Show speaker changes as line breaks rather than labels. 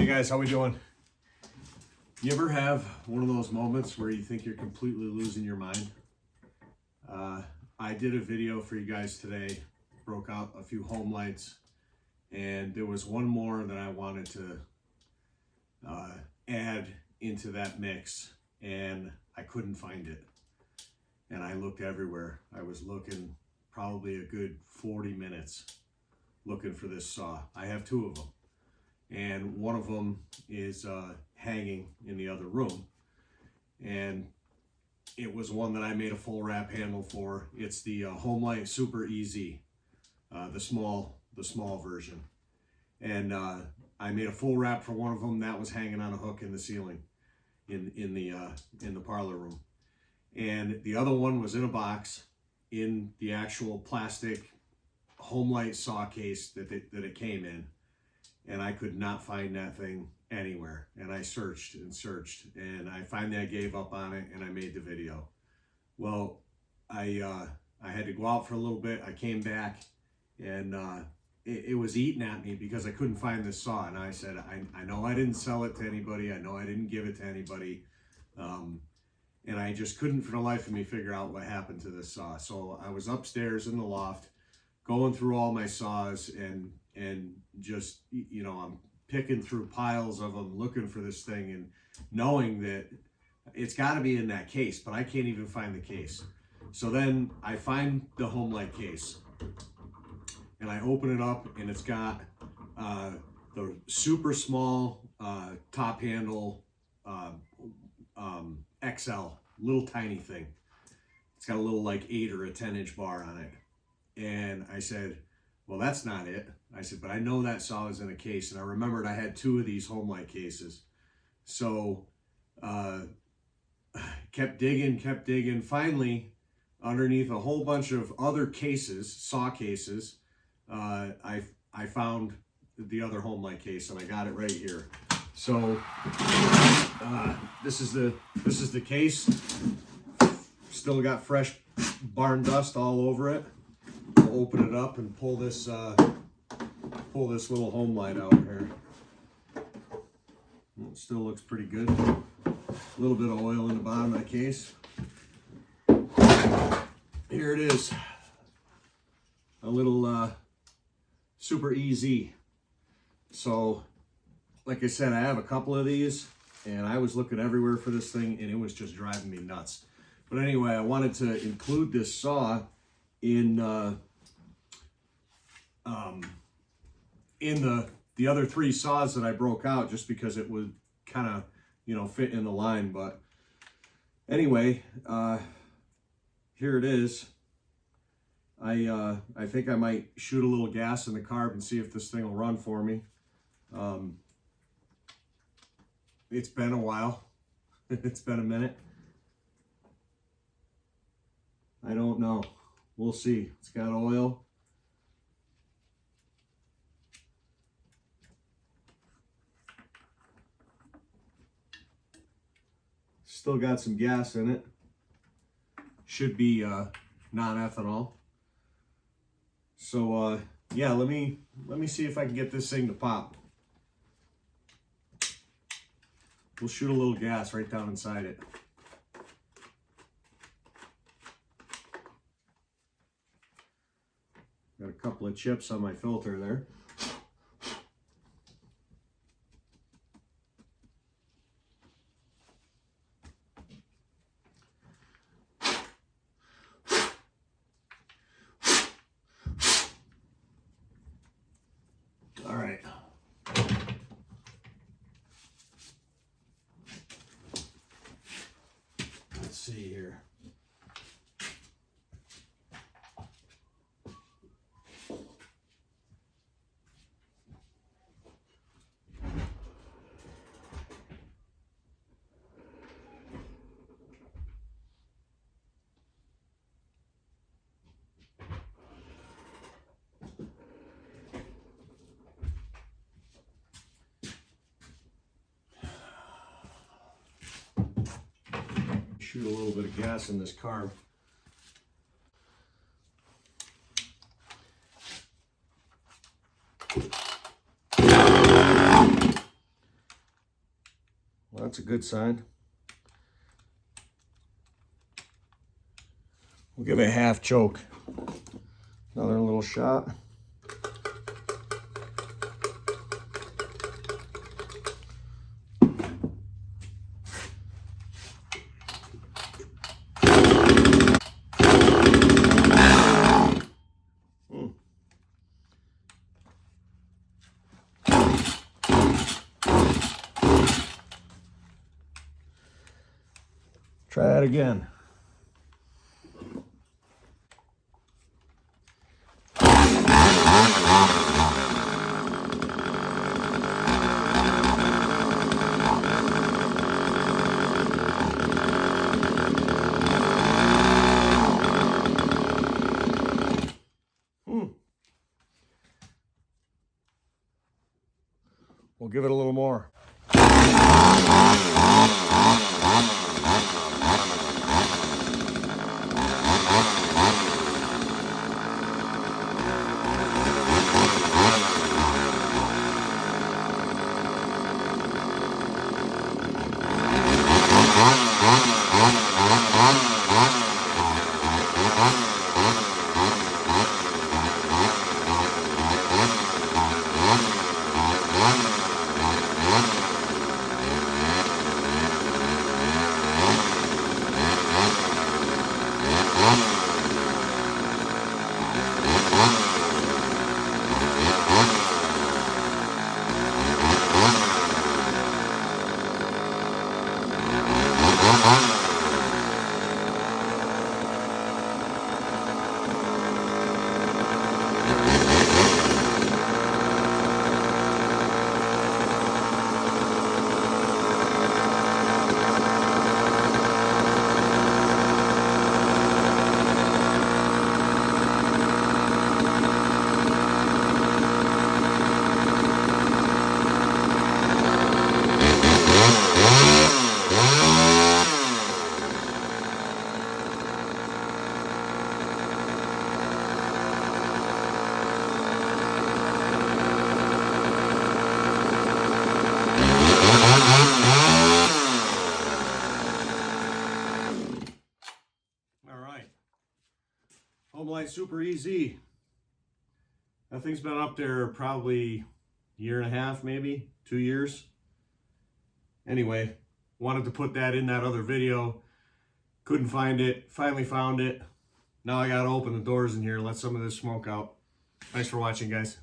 Hey guys, how we doing? You ever have one of those moments where you think you're completely losing your mind? I did a video for you guys today, broke out a few home lights, and there was one more that I wanted to add into that mix, and I couldn't find it. And I looked everywhere. I was looking probably a good 40 minutes looking for this saw. I have two of them, and one of them is hanging in the other room, and it was one that I made a full wrap handle for. It's the Homelite Super Easy, the small version, and I made a full wrap for one of them that was hanging on a hook in the ceiling in the parlor room, and the other one was in a box in the actual plastic Homelite saw case that it came in, and I could not find that thing anywhere. And I searched and searched, and I finally gave up on it, and I made the video. Well, I had to go out for a little bit. I came back, and it was eating at me because I couldn't find this saw. And I said, I know I didn't sell it to anybody. I know I didn't give it to anybody. And I just couldn't for the life of me figure out what happened to this saw. So I was upstairs in the loft going through all my saws, and just, you know, I'm picking through piles of them looking for this thing, and knowing that it's got to be in that case, but I can't even find the case. So then I find the Homelite case, and I open it up, and it's got the super small top handle XL, little tiny thing. It's got a little like 8 or a 10-inch bar on it. And I said, well, that's not it. I said, but I know that saw is in a case. And I remembered I had 2 of these Homelite cases. So kept digging. Finally, underneath a whole bunch of other cases, saw cases, I found the other Homelite case, and I got it right here. So this is the case. Still got fresh barn dust all over it. We'll open it up and pull this little Homelite out here. It still looks pretty good. A little bit of oil in the bottom of the case. Here it is. A little Super Easy. So, like I said, I have a couple of these, and I was looking everywhere for this thing, and it was just driving me nuts. But anyway, I wanted to include this saw in the other 3 saws that I broke out, just because it would kind of, you know, fit in the line. But anyway, here it is. I think I might shoot a little gas in the carb and see if this thing will run for me. It's been a while. It's been a minute. I don't know. We'll see. It's got oil. Still got some gas in it. Should be non-ethanol. So yeah, let me see if I can get this thing to pop. We'll shoot a little gas right down inside it. Got a couple of chips on my filter there. All right. Let's see here. Shoot a little bit of gas in this carb. That's a good sign. We'll give it a half choke. Another little shot. Try that again. We'll give it a little more. Homelite, super easy. That thing's been up there probably a year and a half, maybe 2 years. Anyway, wanted to put that in that other video. Couldn't find it, finally found it. Now I gotta open the doors in here and let some of this smoke out. Thanks for watching, guys.